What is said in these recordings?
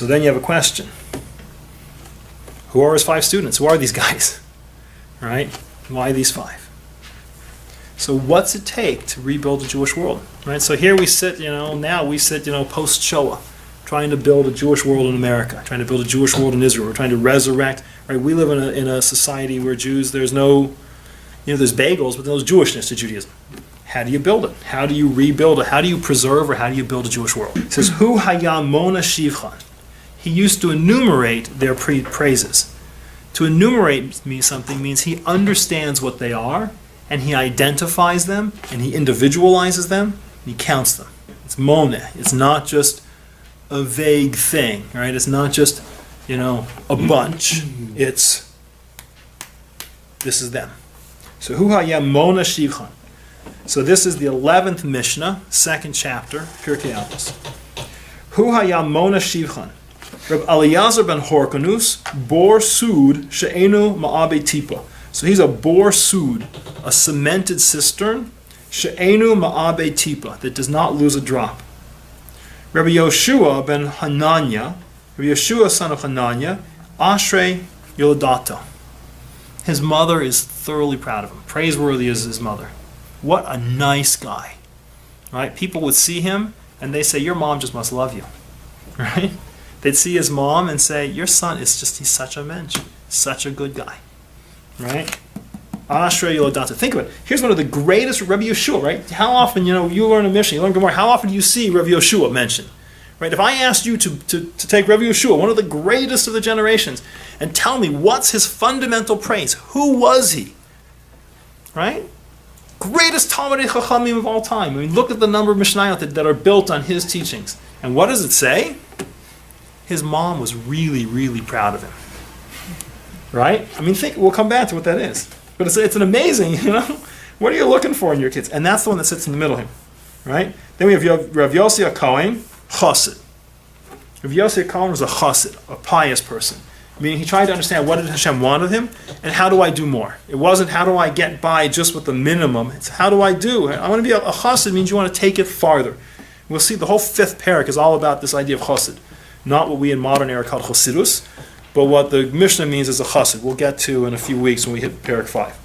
So then you have a question. Who are his 5 students? Who are these guys? Right? Why these 5? So what's it take to rebuild the Jewish world? Right? So here we sit, now we sit, post-Shoah, trying to build a Jewish world in America, trying to build a Jewish world in Israel. We're trying to resurrect, right? We live in a society where Jews, there's no, there's bagels, but there's Jewishness to Judaism. How do you build it? How do you rebuild it? How do you preserve or how do you build a Jewish world? It says, Hu hayam mona shivchan. He used to enumerate their praises. To enumerate something means he understands what they are, and he identifies them, and he individualizes them, and he counts them. It's mona. It's not just a vague thing, right? It's not just, a bunch. It's, this is them. So, Hu hayam mona shivchan. So this is the 11th Mishnah, 2nd chapter, Pirkei Avos. Hu hayam mona shivchan. Reb Eliezer ben Horkanus, bor sud she'enu ma'abe tipa. So he's a bor sud, a cemented cistern, she'enu ma'abe tipa, that does not lose a drop. Rabbi Yoshua ben Hananya, Rabbi Yoshua son of Hananya, Ashrei Yoladato. His mother is thoroughly proud of him. Praiseworthy is his mother. What a nice guy. Right? People would see him and they say, your mom just must love you. Right? They'd see his mom and say, your son is just, he's such a mensch, such a good guy. Right? Ashrei Yoladato. Think of it. Here's one of the greatest, Rabbi Yeshua, right? How often, you learn a Mishnah, you learn Gemara, how often do you see Rabbi Yeshua mentioned? Right? If I asked you to take Rabbi Yeshua, one of the greatest of the generations, and tell me what's his fundamental praise, who was he? Right? Greatest Talmidei Chachamim of all time. I mean, look at the number of Mishnayot that are built on his teachings. And what does it say? His mom was really, really proud of him. Right? I mean, we'll come back to what that is. But it's an amazing, what are you looking for in your kids? And that's the one that sits in the middle of him. Right? Then we have Rav Yossi HaKohen, chassid. Rav Yossi HaKohen was a chassid, a pious person. Meaning he tried to understand what did Hashem want of him and how do I do more. It wasn't how do I get by just with the minimum. It's how do I do. I want to be a chassid means you want to take it farther. We'll see the whole 5th parak is all about this idea of chassid. Not what we in modern era call chasidus, but what the Mishnah means is a chassid. We'll get to in a few weeks when we hit parak 5.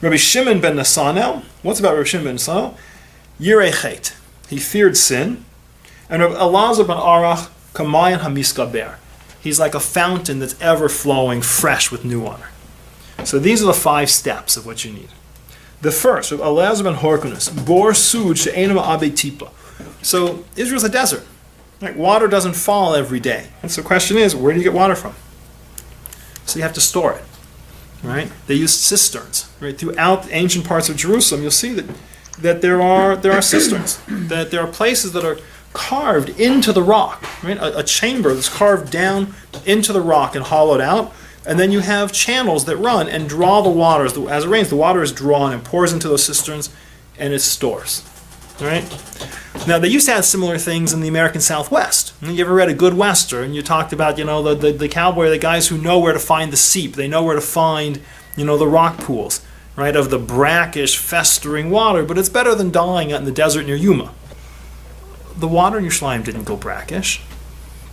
Rabbi Shimon ben Nasanel. What's about Rabbi Shimon ben Nasanel? Yirei chet. He feared sin. And Rabbi Elazar ben Arach kamayan hamiskaber. He's like a fountain that's ever flowing fresh with new water. So these are the 5 steps of what you need. The first, Rabbi Elazar ben Horkanus, bor sud she'enu ma'abe tipa. So Israel's a desert. Right? Water doesn't fall every day. And so the question is, where do you get water from? So you have to store it. Right? They used cisterns. Right? Throughout the ancient parts of Jerusalem, you'll see that there are cisterns. That there are places that are carved into the rock. Right? A chamber that's carved down into the rock and hollowed out. And then you have channels that run and draw the water. As it rains, the water is drawn and pours into those cisterns and it stores. Right? Now, they used to have similar things in the American Southwest. You ever read A Good Western? You talked about, the cowboy, the guys who know where to find the seep. They know where to find, the rock pools, right, of the brackish, festering water. But it's better than dying out in the desert near Yuma. The water in Yerushalayim didn't go brackish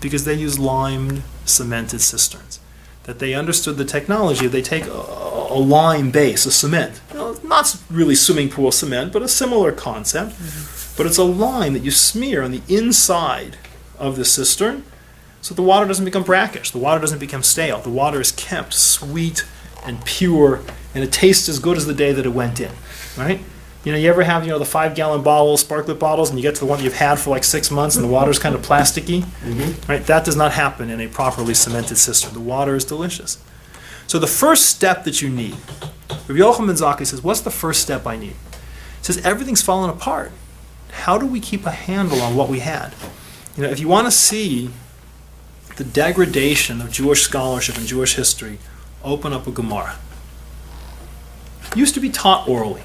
because they used limed, cemented cisterns. That they understood the technology. They take a lime base, a cement. Not really swimming pool cement, but a similar concept. Mm-hmm. But it's a lime that you smear on the inside of the cistern so the water doesn't become brackish. The water doesn't become stale. The water is kept sweet and pure, and it tastes as good as the day that it went in. Right? You ever have, the 5-gallon bottles, sparklet bottles, and you get to the one you've had for like 6 months and the water's kind of plasticky? Mm-hmm. Right? That does not happen in a properly cemented cistern. The water is delicious. So the first step that you need, Rabbi Yochanan ben Zakkai says, what's the first step I need? He says, everything's fallen apart. How do we keep a handle on what we had? If you want to see the degradation of Jewish scholarship and Jewish history, open up a Gemara. It used to be taught orally.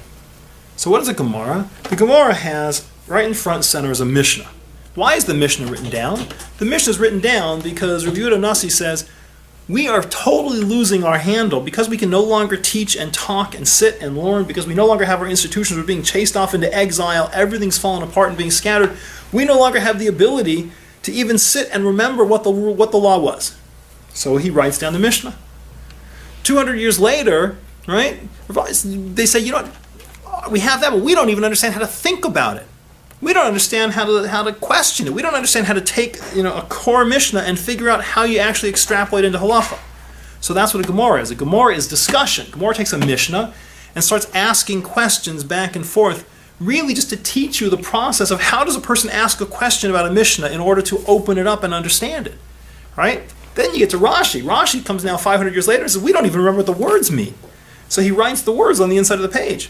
So what is a Gemara? The Gemara has, right in front and center, is a Mishnah. Why is the Mishnah written down? The Mishnah is written down because Rav Yehuda Nasi says, we are totally losing our handle because we can no longer teach and talk and sit and learn, because we no longer have our institutions. We're being chased off into exile. Everything's falling apart and being scattered. We no longer have the ability to even sit and remember what the law was. So he writes down the Mishnah. 200 years later, right? They say, we have that, but we don't even understand how to think about it. We don't understand how to question it. We don't understand how to take a core Mishnah and figure out how you actually extrapolate into halacha. So that's what a Gemara is. A Gemara is discussion. Gemara takes a Mishnah and starts asking questions back and forth, really just to teach you the process of how does a person ask a question about a Mishnah in order to open it up and understand it, right? Then you get to Rashi. Rashi comes now 500 years later and says, we don't even remember what the words mean. So he writes the words on the inside of the page,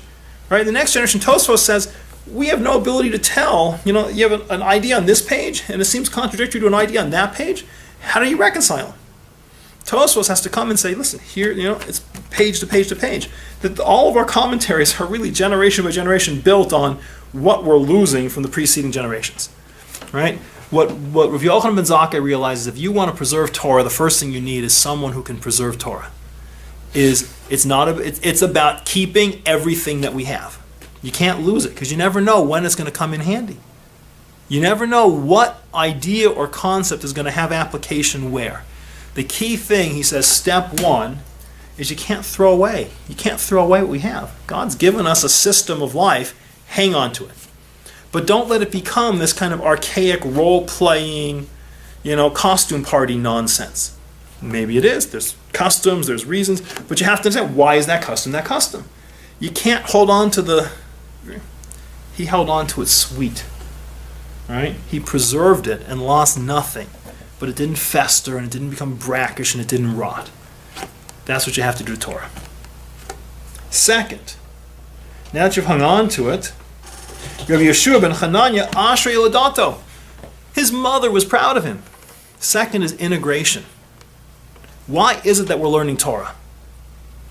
right? The next generation, Tosfos, says, we have no ability to tell, you have an idea on this page and it seems contradictory to an idea on that page. How do you reconcile them? Tosfos has to come and say, listen, here, it's page to page to page. That all of our commentaries are really generation by generation built on what we're losing from the preceding generations, right? What Rav Yochanan ben Zakkai realizes, if you want to preserve Torah, the first thing you need is someone who can preserve Torah. It's about keeping everything that we have. You can't lose it because you never know when it's going to come in handy. You never know what idea or concept is going to have application where. The key thing, he says, step one, is you can't throw away. You can't throw away what we have. God's given us a system of life. Hang on to it. But don't let it become this kind of archaic role-playing, costume party nonsense. Maybe it is. There's customs, there's reasons, but you have to understand, why is that custom that custom? You can't hold on to he held on to it sweet. Right? He preserved it and lost nothing. But it didn't fester and it didn't become brackish and it didn't rot. That's what you have to do to Torah. Second, now that you've hung on to it, Rabbi Yeshua ben Chananya, Ashrei Ladato. His mother was proud of him. Second is integration. Why is it that we're learning Torah?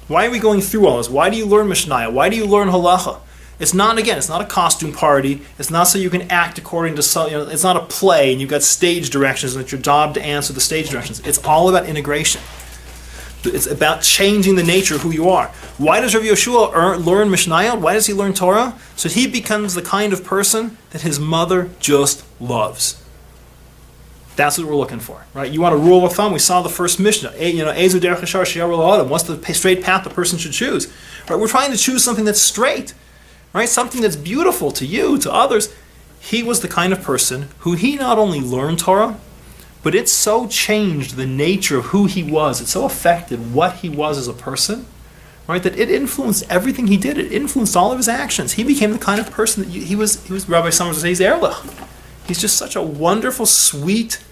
Why are we going through all this? Why do you learn Mishnah? Why do you learn Halacha? It's not a costume party. It's not so you can act according to, it's not a play and you've got stage directions and it's your job to answer the stage directions. It's all about integration. It's about changing the nature of who you are. Why does Rabbi Yeshua learn Mishnah? Why does he learn Torah? So he becomes the kind of person that his mother just loves. That's what we're looking for, right? You want a rule of thumb? We saw the first Mishnah. Ezu derech yashar she'yarul ha'adam. What's the straight path the person should choose? Right? We're trying to choose something that's straight, right? Something that's beautiful to you, to others. He was the kind of person who he not only learned Torah, but it so changed the nature of who he was. It so affected what he was as a person, right? That it influenced everything he did. It influenced all of his actions. He became the kind of person that he was. Rabbi Summers would say, he's Erlich. He's just such a wonderful, sweet,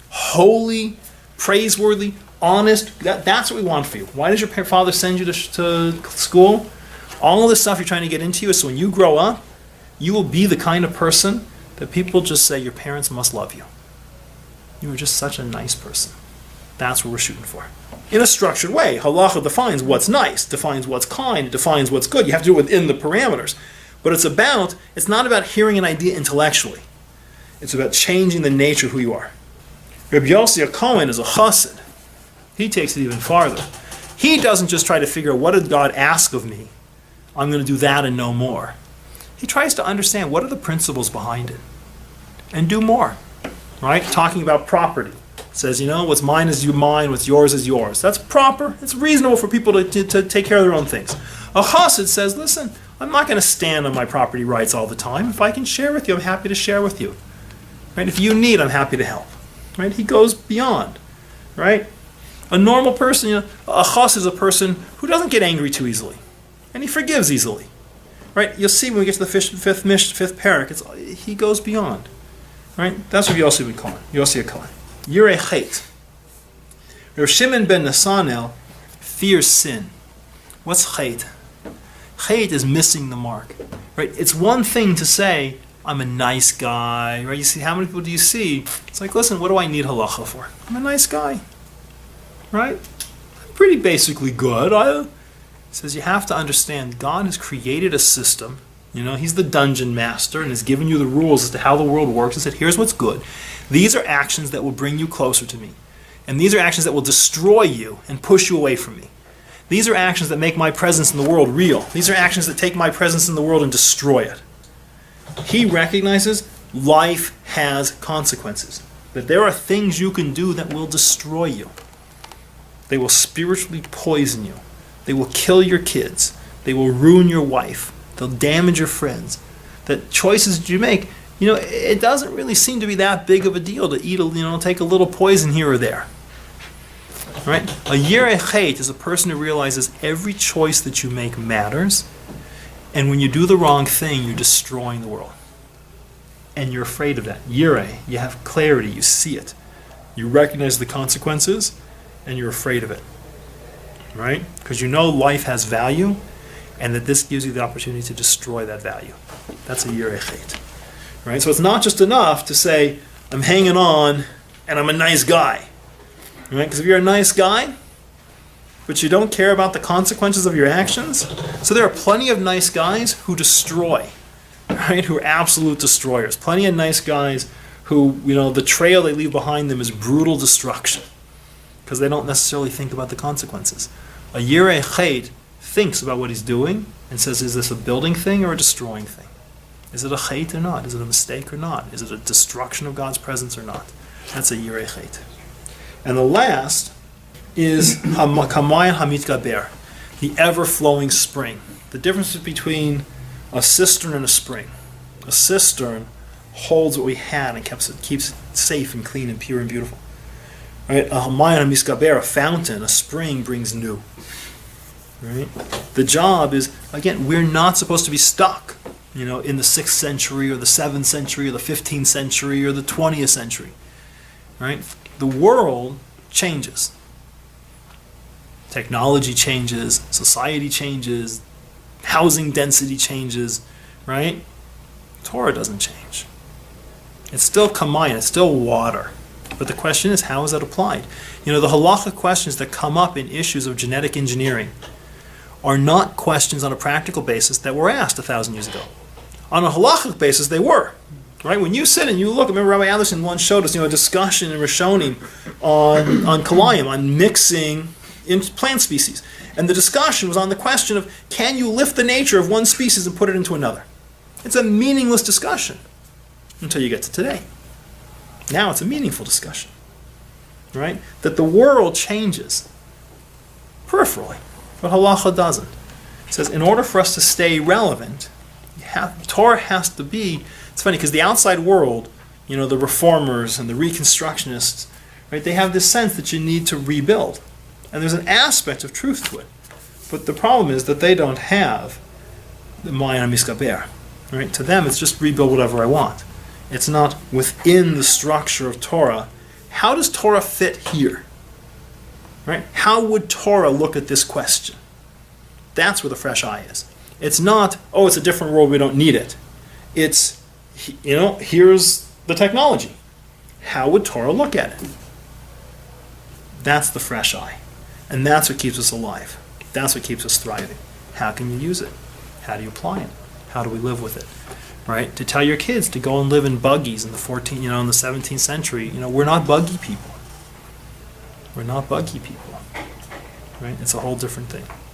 holy, praiseworthy, honest. That's what we want for you. Why does your father send you to school? All of this stuff you're trying to get into is so when you grow up, you will be the kind of person that people just say, your parents must love you. You were just such a nice person. That's what we're shooting for. In a structured way, halacha defines what's nice, defines what's kind, defines what's good. You have to do it within the parameters. But it's not about hearing an idea intellectually. It's about changing the nature of who you are. Rabbi Yossi Cohen is a chassid. He takes it even farther. He doesn't just try to figure out, what did God ask of me? I'm going to do that and no more. He tries to understand, what are the principles behind it? And do more. Right? Talking about property. It says, what's mine is mine, what's yours is yours. That's proper. It's reasonable for people to take care of their own things. A chassid says, listen, I'm not going to stand on my property rights all the time. If I can share with you, I'm happy to share with you. Right? If you need, I'm happy to help. Right? He goes beyond. Right? A normal person, a chassid is a person who doesn't get angry too easily. And he forgives easily. Right? You'll see when we get to the fifth parak, he goes beyond. Right? That's what Yossi would call it. Yossi Cohen. Yirei Chet. Rav Shimon ben Nesanel fears sin. What's Chet? Chet is missing the mark. Right? It's one thing to say, I'm a nice guy. Right? You see, how many people do you see? It's like, listen, what do I need halacha for? I'm a nice guy. Right? I'm pretty basically good. He says you have to understand, God has created a system. He's the dungeon master and has given you the rules as to how the world works and said, here's what's good. These are actions that will bring you closer to me. And these are actions that will destroy you and push you away from me. These are actions that make my presence in the world real. These are actions that take my presence in the world and destroy it. He recognizes life has consequences. that there are things you can do that will destroy you. They will spiritually poison you. They will kill your kids. They will ruin your wife. They'll damage your friends. That choices that you make, it doesn't really seem to be that big of a deal to eat, take a little poison here or there. Right? A yireh chet is a person who realizes every choice that you make matters, and when you do the wrong thing, you're destroying the world. And you're afraid of that. Yireh, you have clarity, you see it. You recognize the consequences, and you're afraid of it. Right? Because you know life has value, and that this gives you the opportunity to destroy that value. That's a yireh chet. Right? So it's not just enough to say, I'm hanging on, and I'm a nice guy. Right? Because if you're a nice guy, but you don't care about the consequences of your actions, so there are plenty of nice guys who destroy, right? Who are absolute destroyers. Plenty of nice guys who, the trail they leave behind them is brutal destruction, because they don't necessarily think about the consequences. A yireh chet thinks about what he's doing and says, is this a building thing or a destroying thing? Is it a chet or not? Is it a mistake or not? Is it a destruction of God's presence or not? That's a yireh chet. And the last is Hamayan Hamit Gaber, the ever-flowing spring. The difference between a cistern and a spring. A cistern holds what we had and keeps it safe and clean and pure and beautiful. Right? A Hamayan Hamit Gaber, a fountain, a spring brings new. Right? The job is, again, we're not supposed to be stuck, in the 6th century or the 7th century or the 15th century or the 20th century. Right? The world changes. Technology changes, society changes, housing density changes, right? Torah doesn't change. It's still kamayim, it's still water. But the question is, how is that applied? The halacha questions that come up in issues of genetic engineering are not questions on a practical basis that were asked 1,000 years ago. On a halachic basis, they were. Right? When you sit and you look, I remember Rabbi Anderson once showed us, a discussion in Rishonim on kalayim, on mixing in plant species. And the discussion was on the question of, can you lift the nature of one species and put it into another? It's a meaningless discussion until you get to today. Now it's a meaningful discussion. Right? That the world changes peripherally, but halacha doesn't. It says, in order for us to stay relevant, Torah has to be. It's funny because the outside world, the reformers and the reconstructionists, right? They have this sense that you need to rebuild, and there's an aspect of truth to it. But the problem is that they don't have the Mayan Miskaber. Right? To them, it's just rebuild whatever I want. It's not within the structure of Torah. How does Torah fit here? Right? How would Torah look at this question? That's where the fresh eye is. It's not, it's a different world, we don't need it. It's, here's the technology. How would Torah look at it? That's the fresh eye. And that's what keeps us alive. That's what keeps us thriving. How can you use it? How do you apply it? How do we live with it? Right? To tell your kids to go and live in buggies in the 17th century, we're not buggy people. We're not buggy people. Right? It's a whole different thing.